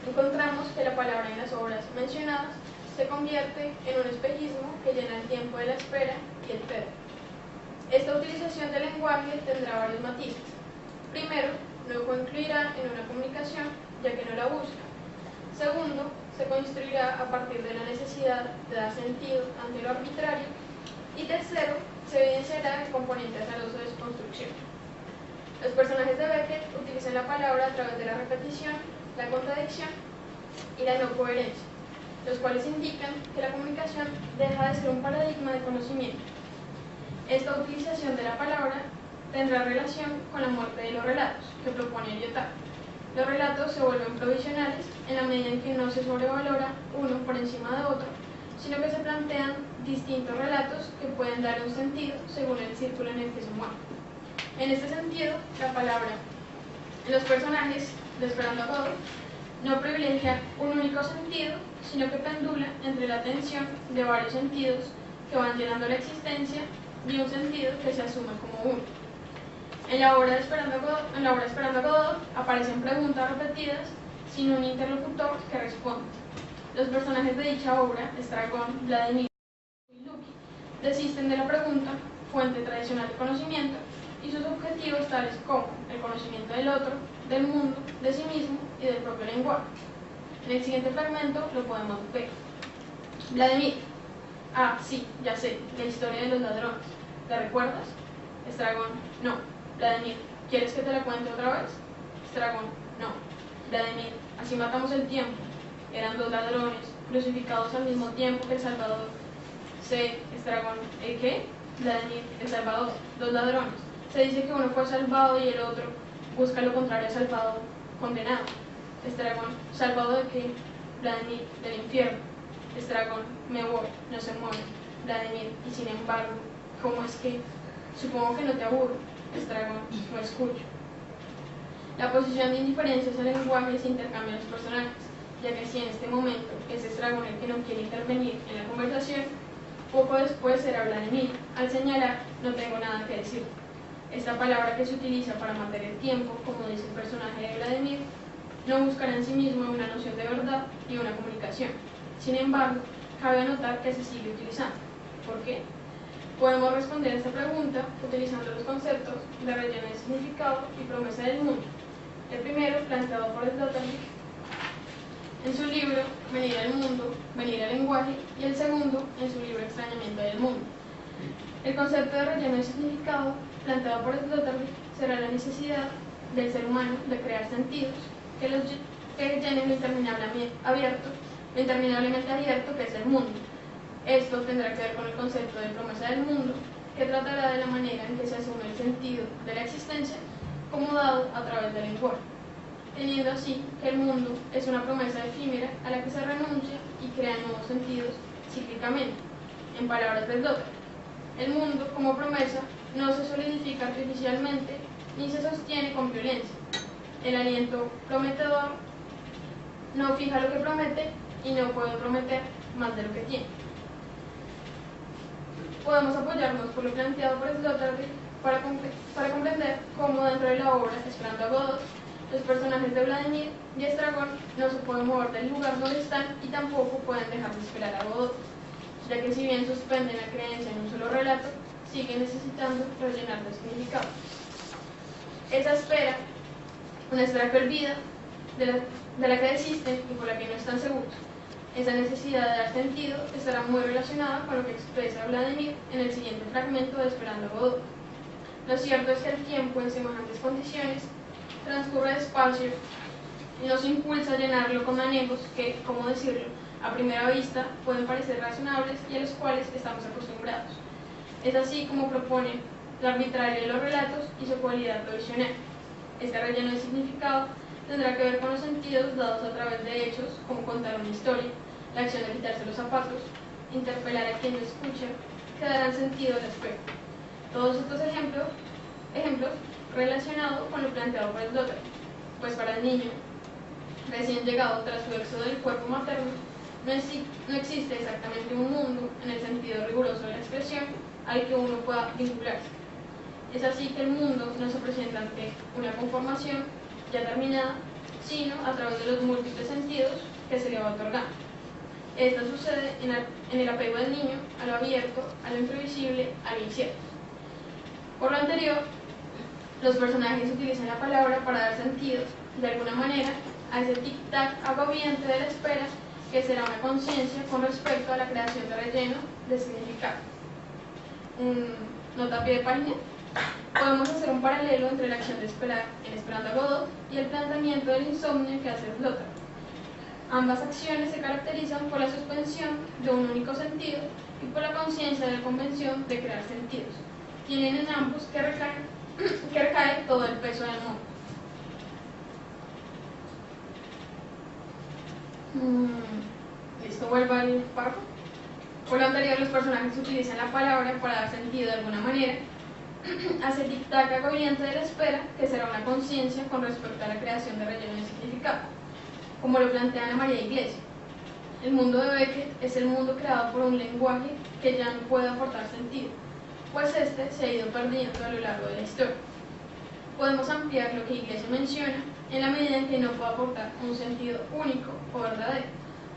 encontramos que la palabra en las obras mencionadas se convierte en un espejismo que llena el tiempo de la espera y el perro. Esta utilización del lenguaje tendrá varios matices. Primero, no concluirá en una comunicación, ya que no la busca. Segundo, se construirá a partir de la necesidad de dar sentido ante lo arbitrario. Y tercero, se evidenciará el componente azaroso de su construcción. Los personajes de Beckett utilizan la palabra a través de la repetición, la contradicción y la no coherencia, los cuales indican que la comunicación deja de ser un paradigma de conocimiento. Esta utilización de la palabra tendrá relación con la muerte de los relatos, que propone Lyotard. Los relatos se vuelven provisionales en la medida en que no se sobrevalora uno por encima de otro, sino que se plantean distintos relatos que pueden dar un sentido según el círculo en el que se mueven. En este sentido, la palabra en los personajes de Esperando a Godot no privilegia un único sentido, sino que pendula entre la tensión de varios sentidos que van llenando la existencia y un sentido que se asume como uno. En la obra Esperando a Godot aparecen preguntas repetidas sin un interlocutor que responda. Los personajes de dicha obra, Estragón, Vladimir y Lucky, desisten de la pregunta, fuente tradicional de conocimiento, y sus objetivos tales como el conocimiento del otro, del mundo, de sí mismo y del propio lenguaje. En el siguiente fragmento lo podemos ver. Vladimir: ah, sí, ya sé, la historia de los ladrones. ¿Te recuerdas? Estragón: no. Vladimir: ¿quieres que te la cuente otra vez? Estragón: no. Vladimir: así matamos el tiempo. Eran dos ladrones, crucificados al mismo tiempo que el Salvador. Sí, Estragón: ¿el qué? Vladimir: el Salvador, dos ladrones. Se dice que uno fue salvado y el otro busca lo contrario a salvado, condenado. Estragón: ¿salvado de qué? Vladimir: del infierno. Estragón: me voy, no se mueve. Vladimir: y sin embargo, ¿cómo es que? Supongo que no te aburro. Estragón: no escucho. La posición de indiferencia hacia el lenguaje se intercambia en los personajes, ya que si en este momento es Estragón el que no quiere intervenir en la conversación, poco después será Vladimir al señalar: no tengo nada que decir. Esta palabra que se utiliza para matar el tiempo, como dice el personaje de Vladimir, no buscará en sí mismo una noción de verdad y una comunicación. Sin embargo, cabe anotar que se sigue utilizando. ¿Por qué? Podemos responder a esta pregunta utilizando los conceptos de relleno de significado y promesa del mundo. El primero, planteado por Sloterdijk en su libro Venir al mundo, venir al lenguaje, y el segundo en su libro Extrañamiento del mundo. El concepto de relleno de significado, planteado por Sloterdijk, será la necesidad del ser humano de crear sentidos que llenen lo interminablemente abierto que es el mundo. Esto tendrá que ver con el concepto de promesa del mundo, que tratará de la manera en que se asume el sentido de la existencia como dado a través del lenguaje, teniendo así que el mundo es una promesa efímera a la que se renuncia y crea nuevos sentidos cíclicamente. En palabras de Sloterdijk, el mundo como promesa no se solidifica artificialmente ni se sostiene con violencia. El aliento prometedor no fija lo que promete y no puede prometer más de lo que tiene. Podemos apoyarnos por lo planteado por Sloterdijk para comprender cómo dentro de la obra Esperando a Godot, los personajes de Vladimir y Estragón no se pueden mover del lugar donde están y tampoco pueden dejar de esperar a Godot, ya que si bien suspenden la creencia en un solo relato, siguen necesitando rellenar de significado. Esa espera, una espera que olvida, de la que desisten y por la que no están seguros. Esa necesidad de dar sentido estará muy relacionada con lo que expresa Vladimir en el siguiente fragmento de Esperando a Godot. Lo cierto es que el tiempo en semejantes condiciones transcurre despacio y nos impulsa a llenarlo con anhelos que, ¿cómo decirlo?, a primera vista pueden parecer razonables y a los cuales estamos acostumbrados. Es así como propone la arbitraria de los relatos y su cualidad provisional. Este relleno de significado tendrá que ver con los sentidos dados a través de hechos, como contar una historia, la acción de quitarse los zapatos, interpelar a quien lo escucha, que darán sentido al aspecto. Todos estos ejemplos relacionados con lo planteado por Slaughter, pues para el niño recién llegado tras su éxodo del cuerpo materno, no existe exactamente un mundo en el sentido riguroso de la expresión al que uno pueda vincularse. Es así que el mundo no se presenta ante una conformación ya terminada, sino a través de los múltiples sentidos que se le va otorgando. Esto sucede en el apego del niño a lo abierto, a lo imprevisible, a lo incierto. Por lo anterior, los personajes utilizan la palabra para dar sentido, de alguna manera, a ese tic-tac agobiante de la espera que será una conciencia con respecto a la creación de relleno de significado. Nota a pie de página. Podemos hacer un paralelo entre la acción de esperar en Esperando a Godot y el planteamiento del insomnio que hace Slaughter. Ambas acciones se caracterizan por la suspensión de un único sentido y por la conciencia de la convención de crear sentidos. Tienen en ambos que recae todo el peso del mundo. Listo, vuelvo al párrafo. Por lo anterior, los personajes utilizan la palabra para dar sentido de alguna manera a ese tic-tac agobiante de la espera, que será una conciencia con respecto a la creación de relleno de significado, como lo plantea Ana María Iglesias. El mundo de Beckett es el mundo creado por un lenguaje que ya no puede aportar sentido, pues este se ha ido perdiendo a lo largo de la historia. Podemos ampliar lo que Iglesias menciona en la medida en que no puede aportar un sentido único o verdadero,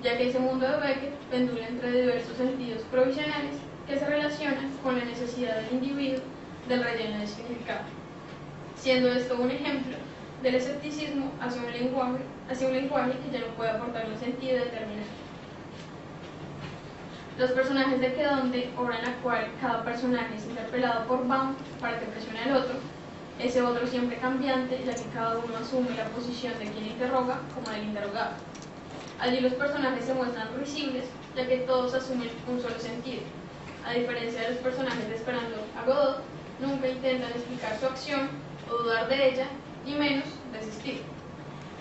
ya que ese mundo de Beckett pendula entre diversos sentidos provisionales que se relacionan con la necesidad del individuo del relleno de significado, siendo esto un ejemplo del escepticismo hacia un lenguaje que ya no puede aportar un sentido determinado. Los personajes de Quedonde, obra en la cual cada personaje es interpelado por Baum para que presione al otro, ese otro siempre cambiante, ya que cada uno asume la posición de quien interroga como del interrogado. Allí los personajes se muestran risibles, ya que todos asumen un solo sentido. A diferencia de los personajes de Esperando a Godot, nunca intentan explicar su acción o dudar de ella, ni menos desistir.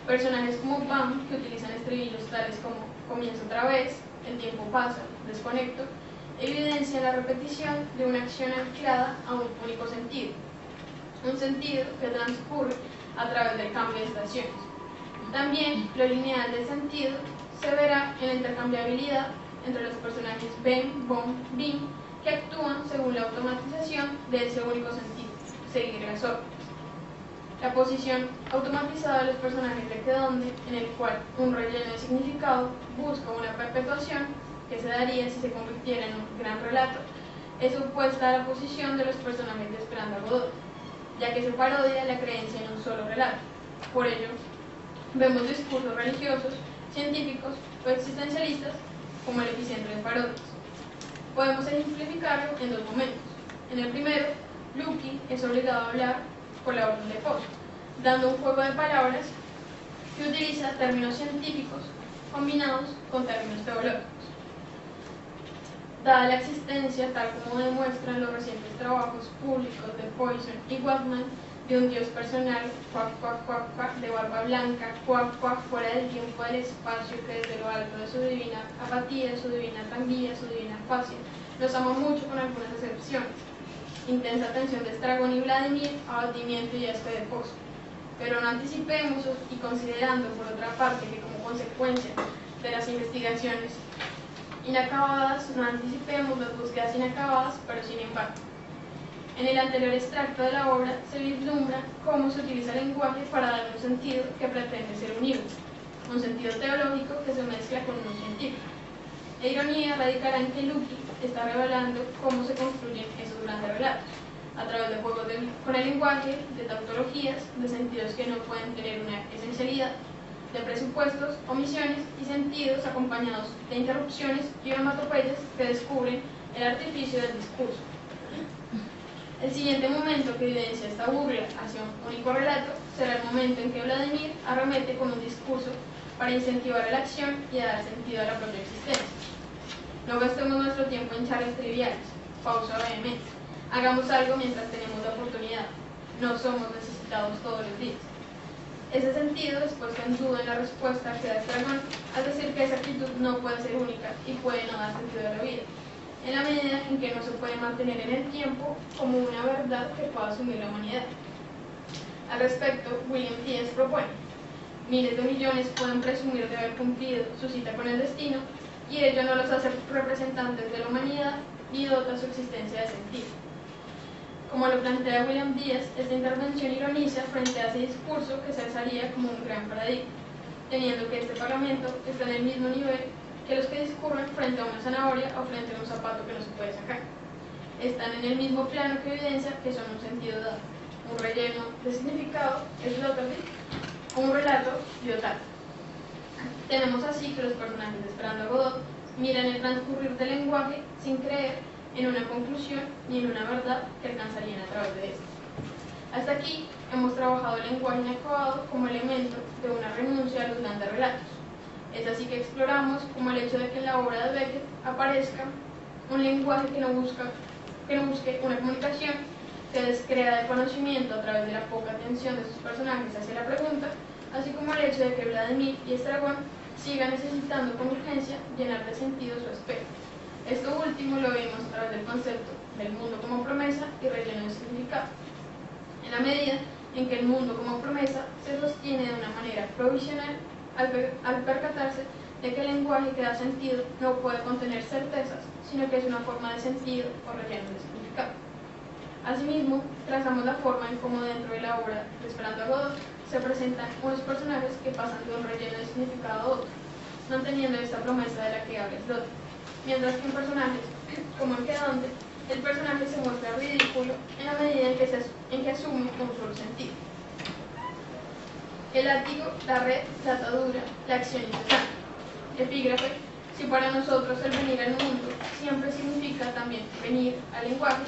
Personajes como Baum, que utilizan estribillos tales como comienzo otra vez, el tiempo pasa, desconecto, evidencian la repetición de una acción anclada a un único sentido, un sentido que transcurre a través del cambio de estaciones. También lo lineal del sentido se verá en la intercambiabilidad entre los personajes Ben, Bon, Bin, que actúan según la automatización de ese único sentido, seguir las órdenes. La posición automatizada de los personajes de Quedonde, en el cual un relleno de significado busca una perpetuación que se daría si se convirtiera en un gran relato, es opuesta a la posición de los personajes de Esperando a Godot, ya que se parodia la creencia en un solo relato. Por ello, vemos discursos religiosos, científicos o existencialistas como el epicentro de parodias. Podemos ejemplificarlo en dos momentos. En el primero, Lucky es obligado a hablar por la orden de Poe, dando un juego de palabras que utiliza términos científicos combinados con términos teológicos. Dada la existencia, tal como demuestran los recientes trabajos públicos de Poisson y Waldman, de un dios personal, cuac, cuac, cuac, cuac, de barba blanca, cuac, cuac, fuera del tiempo, del espacio, que desde lo alto de su divina apatía, su divina tranquilidad, su divina fascia, los ama mucho con algunas excepciones. Intensa atención de Estragón y Vladimir, abatimiento y asco de Pozo. Pero no anticipemos y considerando, por otra parte, que como consecuencia de las investigaciones inacabadas, no anticipemos las búsquedas inacabadas, pero sin embargo, En el anterior extracto de la obra se vislumbra cómo se utiliza el lenguaje para dar un sentido que pretende ser unívoco, un sentido teológico que se mezcla con uno científico. La ironía radicará en que Lucky está revelando cómo se construyen esos grandes relatos, a través de juegos con el lenguaje, de tautologías, de sentidos que no pueden tener una esencialidad, de presupuestos, omisiones y sentidos acompañados de interrupciones y onomatopeyas que descubren el artificio del discurso. El siguiente momento que evidencia esta burla hacia un único relato será el momento en que Vladimir arremete con un discurso para incentivar la acción y a dar sentido a la propia existencia. No gastemos nuestro tiempo en charlas triviales. Pausa brevemente. Hagamos algo mientras tenemos la oportunidad. No somos necesitados todos los días. Ese sentido es puesto en duda en la respuesta que da Estragón al decir que esa actitud no puede ser única y puede no dar sentido a la vida, en la medida en que no se puede mantener en el tiempo como una verdad que pueda asumir la humanidad. Al respecto, William Díaz propone: miles de millones pueden presumir de haber cumplido su cita con el destino, y ello no los hace representantes de la humanidad ni dota su existencia de sentido. Como lo plantea William Díaz, esta intervención ironiza frente a ese discurso que se alzaría como un gran paradigma, teniendo que este parlamento está en el mismo nivel que los que discurren frente a una zanahoria o frente a un zapato que no se puede sacar. Están en el mismo plano que evidencia que son un sentido dado, un relleno de significado, sloterdijk, o un relato biotado. Tenemos así que los personajes de Esperando a Godot miran el transcurrir del lenguaje sin creer en una conclusión ni en una verdad que alcanzarían a través de esto. Hasta aquí hemos trabajado el lenguaje inacabado como elemento de una renuncia a los grandes relatos. Es así que exploramos como el hecho de que en la obra de Beckett aparezca un lenguaje que no busque una comunicación, que descrea el conocimiento a través de la poca atención de sus personajes hacia la pregunta, así como el hecho de que Vladimir y Estragón sigan necesitando con urgencia llenar de sentido su aspecto. Esto último lo vemos a través del concepto del mundo como promesa y relleno de significado. En la medida en que el mundo como promesa se sostiene de una manera provisional, al percatarse de que el lenguaje que da sentido no puede contener certezas, sino que es una forma de sentido o relleno de significado. Asimismo, trazamos la forma en cómo dentro de la obra de Esperando a Godot se presentan unos personajes que pasan de un relleno de significado a otro, manteniendo esta promesa de la que habla Sloterdijk. Mientras que en personajes como el quedante, el personaje se muestra ridículo en la medida en que asume un solo sentido. El látigo, la red, la atadura, la acción incesante. Epígrafe: si para nosotros el venir al mundo siempre significa también venir al lenguaje,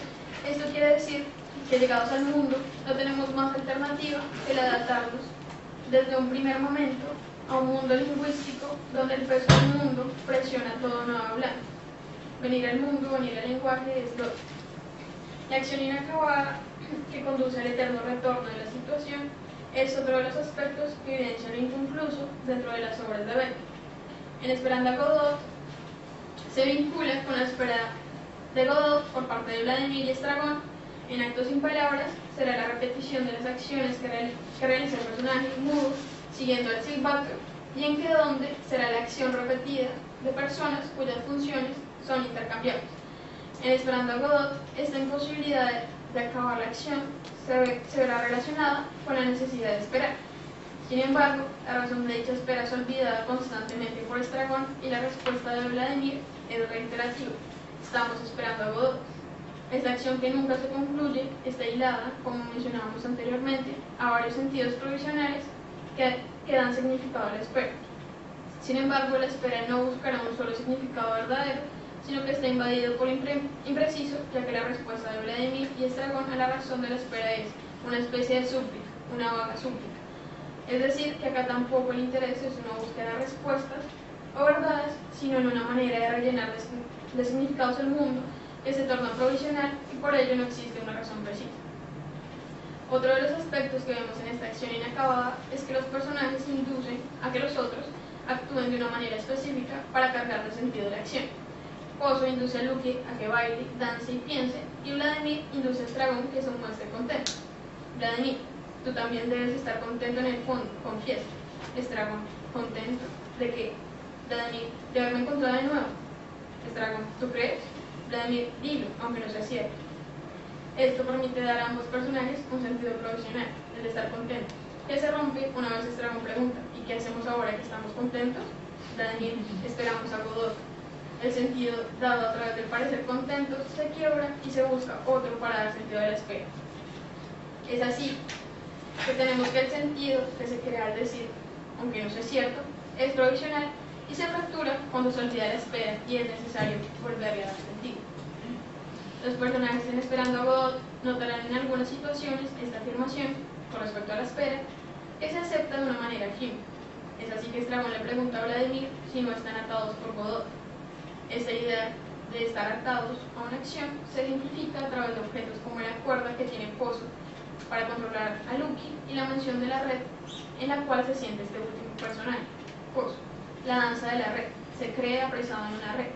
esto quiere decir que llegados al mundo no tenemos más alternativa que la de adaptarnos desde un primer momento a un mundo lingüístico donde el peso del mundo presiona todo no hablante. Venir al mundo, venir al lenguaje es lógico. La acción inacabada que conduce al eterno retorno de la situación es otro de los aspectos que evidencian lo inconcluso dentro de las obras de Beckett. En Esperando a Godot se vincula con la espera de Godot por parte de Vladimir y Estragón. En Actos sin palabras será la repetición de las acciones que realiza el personaje mudo siguiendo el silbato, y en que donde será la acción repetida de personas cuyas funciones son intercambiables. En Esperando a Godot, esta imposibilidad de acabar la acción se verá relacionada con la necesidad de esperar. Sin embargo, la razón de dicha espera es olvidada constantemente por Estragón y la respuesta de Vladimir es reiterativa: estamos esperando a Godot. Esta acción que nunca se concluye está hilada, como mencionábamos anteriormente, a varios sentidos provisionales que dan significado a la espera. Sin embargo, la espera no buscará un solo significado verdadero, sino que está invadido por impreciso, ya que la respuesta de Vladimir y Estragón a la razón de la espera es una especie de súplica, una vaga súplica. Es decir, que acá tampoco el interés es una búsqueda de respuestas o verdades, sino en una manera de rellenar de significados el mundo que se torna provisional y por ello no existe una razón precisa. Otro de los aspectos que vemos en esta acción inacabada es que los personajes inducen a que los otros actúen de una manera específica para cargar de sentido la acción. Pozo induce a Lucky a que baile, dance y piense, y Vladimir induce a Estragón que se muestre contento. Vladimir: tú también debes estar contento en el fondo, confiesa. Estragón: ¿contento? ¿De qué? Vladimir: de haberme encontrado de nuevo. Estragón: ¿tú crees? Vladimir: dilo, aunque no sea cierto. Esto permite dar a ambos personajes un sentido provisional, el de estar contentos, que se rompe una vez Estrabón pregunta: ¿y qué hacemos ahora que estamos contentos? Daniel: esperamos a Godot. El sentido dado a través del parecer contentos se quiebra y se busca otro para dar sentido a la espera. Es así que tenemos que el sentido que se crea al decir, aunque no sea cierto, es provisional y se fractura cuando se olvida la espera y es necesario volverle a dar sentido. Los personajes en Esperando a Godot notarán en algunas situaciones esta afirmación con respecto a la espera, que se acepta de una manera firme. Es así que Estrabón le pregunta a Vladimir si no están atados por Godot. Esta idea de estar atados a una acción se ejemplifica a través de objetos como la cuerda que tiene Pozo para controlar a Lucky y la mención de la red en la cual se siente este último personaje, Pozo. La danza de la red se crea apresado en una red.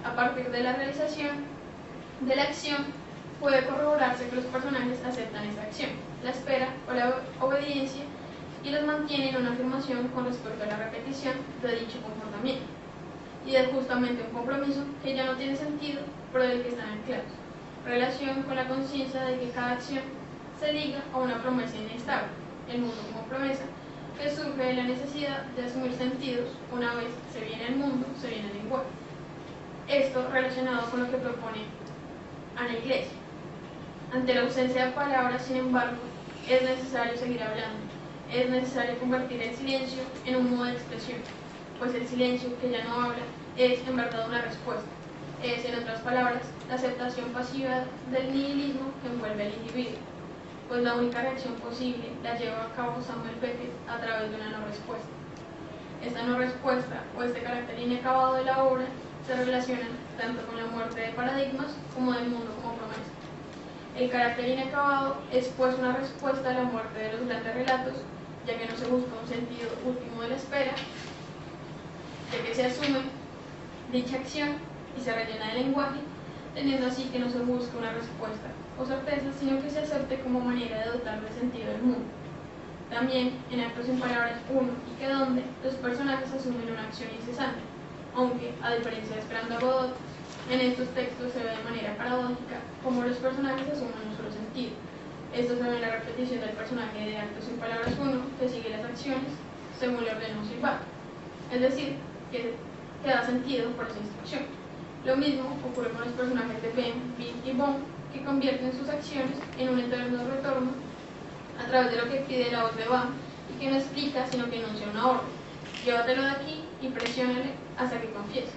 A partir de la realización de la acción puede corroborarse que los personajes aceptan esta acción, la espera o la obediencia, y los mantiene en una afirmación con respecto a la repetición de dicho comportamiento, y de justamente un compromiso que ya no tiene sentido, pero del que están anclados, relación con la conciencia de que cada acción se liga a una promesa inestable, el mundo como promesa, que surge de la necesidad de asumir sentidos. Una vez se viene el mundo, se viene el lenguaje. Esto relacionado con lo que propone a la Iglesia. Ante la ausencia de palabras, sin embargo, es necesario seguir hablando. Es necesario convertir el silencio en un modo de expresión, pues el silencio que ya no habla es en verdad una respuesta. Es, en otras palabras, la aceptación pasiva del nihilismo que envuelve al individuo, pues la única reacción posible la lleva a cabo Samuel Beckett a través de una no respuesta. Esta no respuesta o este carácter inacabado de la obra se relacionan tanto con la muerte de paradigmas como del mundo como promesa. El carácter inacabado es pues una respuesta a la muerte de los grandes relatos, ya que no se busca un sentido último de la espera, ya que se asume dicha acción y se rellena de lenguaje, teniendo así que no se busca una respuesta o certeza, sino que se acepte como manera de dotar de sentido del mundo. También, en Actos sin Palabras 1 y que donde, los personajes asumen una acción incesante, aunque, a diferencia de Esperando a Godot, en estos textos se ve de manera paradójica cómo los personajes asumen un solo sentido. Esto se ve en la repetición del personaje de Actos sin Palabras 1, que sigue las acciones según le ordenó un silbato, es decir, que da sentido por esa instrucción. Lo mismo ocurre con los personajes de Ben, Bill y Bond, que convierten sus acciones en un eterno retorno a través de lo que pide la voz de Bam, y que no explica sino que enuncia una orden: llévatelo de aquí y presiónale hasta que confiese.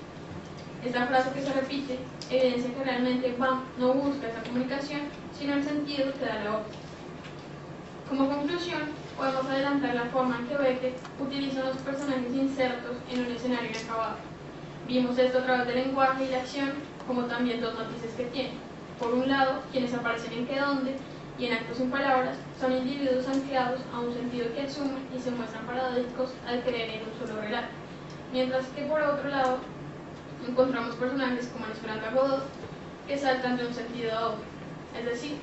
Esta frase que se repite evidencia que realmente Bam no busca esa comunicación, sino el sentido que da la orden. Como conclusión, podemos adelantar la forma en que Beckett utiliza los personajes insertos en un escenario inacabado. Vimos esto a través del lenguaje y la acción, como también dos matices que tiene. Por un lado, quienes aparecen en que donde y en Actos sin Palabras son individuos anclados a un sentido que asumen y se muestran paradójicos al creer en un solo relato, mientras que por otro lado encontramos personajes como en Esperando a Godot que saltan de un sentido a otro, es decir,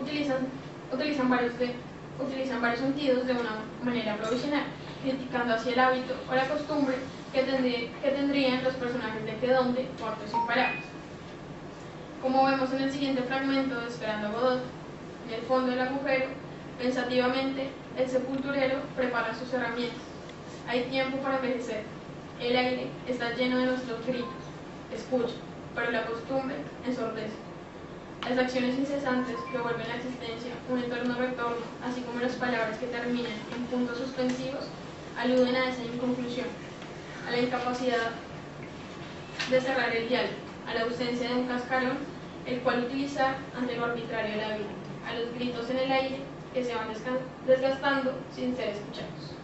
utilizan varios sentidos de una manera provisional, criticando así el hábito o la costumbre que tendrían los personajes de que donde o Actos sin Palabras. Como vemos en el siguiente fragmento de Esperando a Godot, en el fondo del agujero, pensativamente, el sepulturero prepara sus herramientas. Hay tiempo para envejecer. El aire está lleno de nuestros gritos. Escucha, pero la costumbre ensordece. Las acciones incesantes que vuelven la existencia un eterno retorno, así como las palabras que terminan en puntos suspensivos, aluden a esa inconclusión, a la incapacidad de cerrar el diálogo, a la ausencia de un cascarón, el cual utilizar ante lo arbitrario de la vida, a los gritos en el aire que se van desgastando sin ser escuchados.